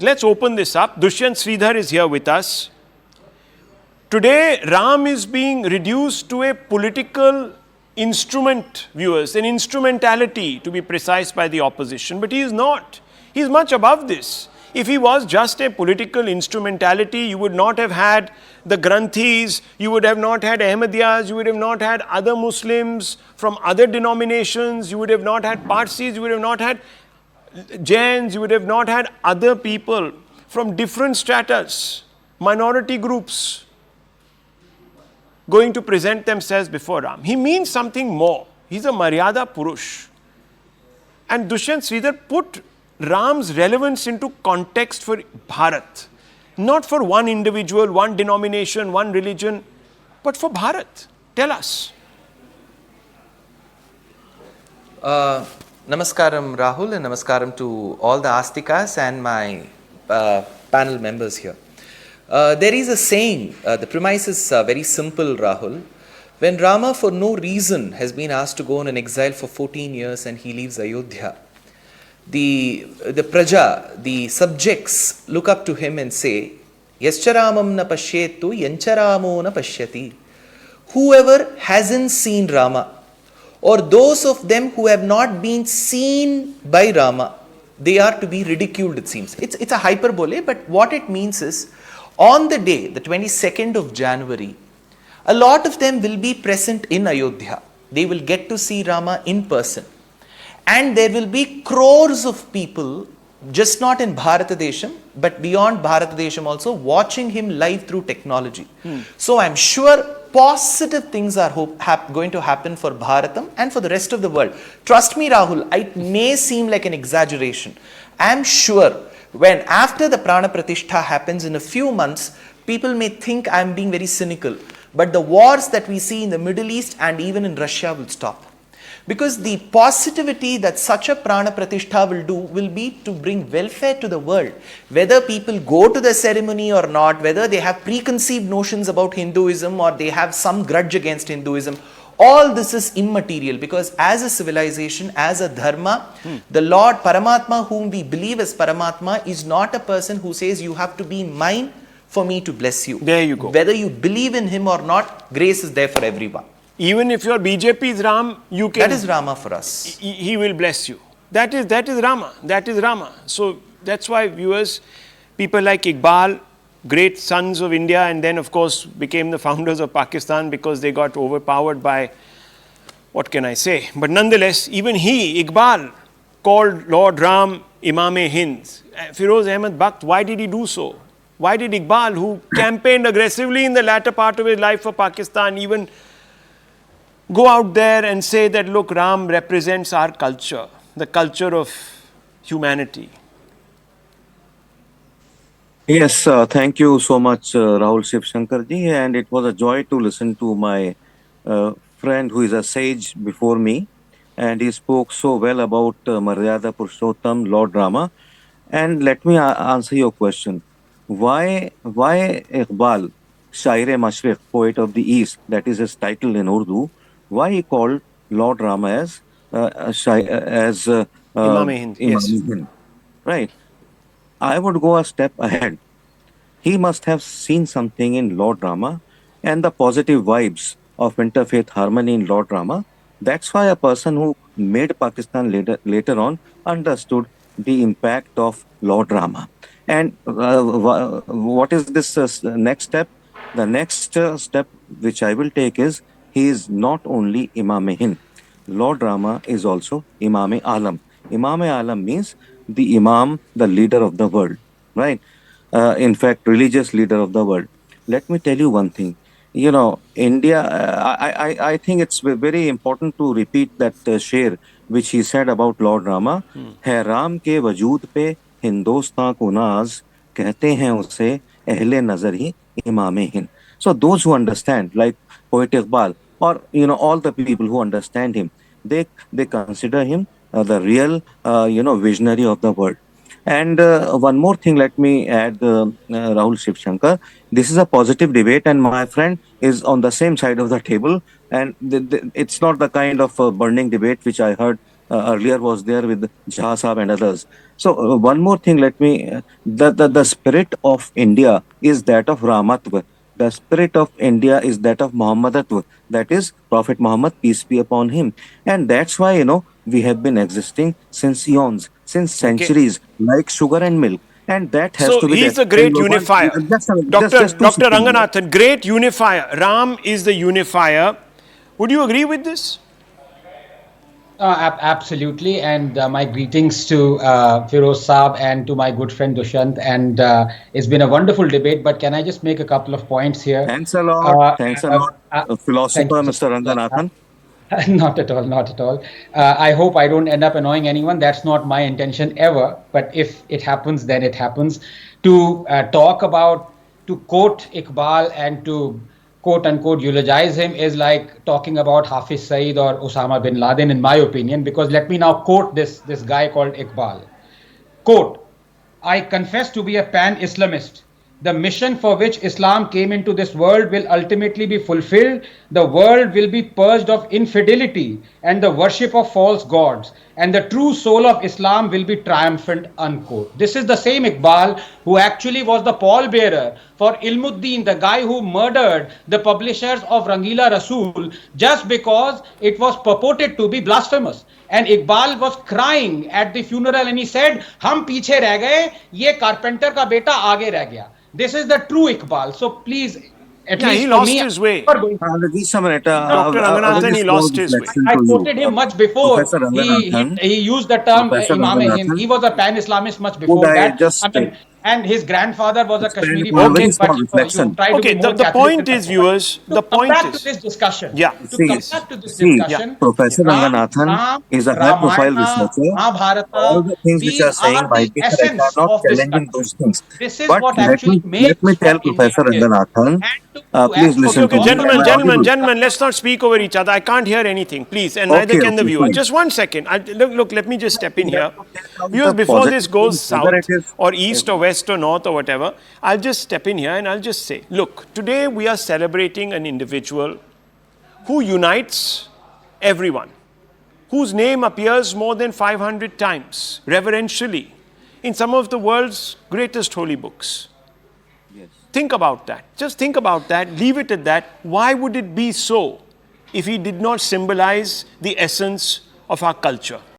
Let's open this up. Dushyanth Sridar is here with us. Today, Ram is being reduced to a political instrument, viewers, an instrumentality, to be precise, by the opposition. But he is not. He is much above this. If he was just a political instrumentality, you would not have had the Granthis, you would have not had Ahmadiyas, you would have not had other Muslims from other denominations, you would have not had Parsis, you would have not had Jains, you would have not had other people from different stratas, minority groups, going to present themselves before Ram. He means something more. He's a Maryada Purush. And Dushyanth Sridar put Ram's relevance into context for Bharat. Not for one individual, one denomination, one religion, but for Bharat. Tell us. Namaskaram Rahul, and namaskaram to all the Astikas and my panel members here. There is a saying, the premise is very simple, Rahul. When Rama for no reason has been asked to go on an exile for 14 years and he leaves Ayodhya, the praja, the subjects look up to him and say, Yascharamam na pashyetu yancharamo na pashyati. Whoever hasn't seen Rama, or those of them who have not been seen by Rama, they are to be ridiculed, it seems. It's a hyperbole, but what it means is, on the day, the 22nd of January, a lot of them will be present in Ayodhya. They will get to see Rama in person. And there will be crores of people, just not in Bharatadesham, but beyond Bharatadesham also, watching him live through technology. So I'm sure positive things are going to happen for Bharatam and for the rest of the world. Trust me, Rahul, it may seem like an exaggeration. I'm sure when after the Prana Pratishtha happens in a few months, people may think I'm being very cynical. But the wars that we see in the Middle East and even in Russia will stop. Because the positivity that such a Prana Pratishtha will do will be to bring welfare to the world. Whether people go to the ceremony or not, whether they have preconceived notions about Hinduism or they have some grudge against Hinduism, all this is immaterial, because as a civilization, as a dharma, the Lord Paramatma, whom we believe as Paramatma, is not a person who says you have to be mine for me to bless you. There you go. Whether you believe in him or not, grace is there for everyone. Even if your BJP's Ram, you can... That is Rama for us. He will bless you. That is Rama. That is Rama. So that's why, viewers, people like Iqbal, great sons of India, and then of course became the founders of Pakistan because they got overpowered by, what can I say? But nonetheless, even he, Iqbal, called Lord Ram Imam-e-Hind. Firoz Ahmed Bakht, why did he do so? Why did Iqbal, who campaigned aggressively in the latter part of his life for Pakistan, even go out there and say that, look, Ram represents our culture, the culture of humanity? Yes, thank you so much, Rahul Shiv Shankar ji, and it was a joy to listen to my friend who is a sage before me, and he spoke so well about Maryada Purushottam, Lord Rama. And let me answer your question. Why Iqbal, Shair-e Mashriq, poet of the East, that is his title in Urdu, why he called Lord Rama as Imam-e-Hind, yes. Imam-e-Hind, right? I would go a step ahead. He must have seen something in Lord Rama and the positive vibes of interfaith harmony in Lord Rama. That's why a person who made Pakistan later on understood the impact of Lord Rama. And what is this next step? The next step which I will take is, he is not only Imam-e-Hind. Lord Rama is also Imam-e-Alam. Imam-e-Alam means the Imam, the leader of the world, right? In fact, religious leader of the world. Let me tell you one thing. You know, India, I think it's very important to repeat that sher which he said about Lord Rama. है राम के वजूद पे हिंदुस्तान को नाज, कहते हैं उसे अहले नजर ही इमाम-ए-हिंद. So those who understand, like poet Iqbal, or all the people who understand him, they consider him the real visionary of the world. And one more thing, let me add, Rahul Shiv Shankar, this is a positive debate, and my friend is on the same side of the table, and it's not the kind of burning debate which I heard earlier was there with Jha Sahab and others. So one more thing, let me the spirit of India is that of Ramatva. The spirit of India is that of Muhammadatva. That is Prophet Muhammad, peace be upon him. And that's why, we have been existing since eons, since Okay. centuries, like sugar and milk. And that has So to be he's there. the And great unifier. just two Dr. seconds. Ranganathan, great unifier. Ram is the unifier. Would you agree with this? Absolutely, and my greetings to Firoz Saab and to my good friend Dushyant. And it's been a wonderful debate. But can I just make a couple of points here? Thanks a lot. Uh, Thanks a uh, lot, Thank philosopher you so Mr. much. Ranganathan. Not at all, not at all. I hope I don't end up annoying anyone. That's not my intention ever. But if it happens, then it happens. To talk about, to quote Iqbal and to quote unquote eulogize him is like talking about Hafiz Saeed or Osama bin Laden, in my opinion. Because let me now quote this guy called Iqbal. Quote, I confess to be a pan Islamist. The mission for which Islam came into this world will ultimately be fulfilled. The world will be purged of infidelity and the worship of false gods, and the true soul of Islam will be triumphant. Unquote. This is the same Iqbal who actually was the pallbearer for Ilmuddin, the guy who murdered the publishers of Rangila Rasool just because it was purported to be blasphemous. And Iqbal was crying at the funeral and he said, हम पीछे रह गए, ये carpenter का बेटा आगे रह गया. This is the true Iqbal. So please, at Yeah, he least for lost me, his way. I'm not going. Just a minute. Dr. A Ranganathan, very he small lost his way. reflection I to you. quoted him much before. Professor Ranganathan, He used the term Professor Imam. Ranganathan, He was a pan-Islamist much could before I that. just I mean, and his grandfather was a expand Kashmiri upon a very Pandit, small but you reflection? try to be Okay, more the Catholic point than that. is, But viewers, to the come point back to is, this discussion, yeah, to come See, please. back to this see, Yeah. discussion, Professor Ram, Ranganathan is a high-profile Ramayana, researcher. All Mahabharata, the things which these are saying are the might be correct. I'm essence not of this challenging country. those things. This is But what let actually me let me makes tell what India Professor is. Ranganathan, And to please actually Okay, listen to okay, talk me. Am gentlemen, I about gentlemen, audible? gentlemen, let's not speak over each other. I can't hear anything, please, and neither Okay, can the okay, viewer. fine. Just one second. Look, let me just step in We have here. to get out Viewers, the before positive this goes things, whether it south is or east or west or north or whatever, I'll just step in here and I'll just say, look, today we are celebrating an individual who unites everyone, whose name appears more than 500 times reverentially in some of the world's greatest holy books. Think about that. Just think about that. Leave it at that. Why would it be so if he did not symbolize the essence of our culture?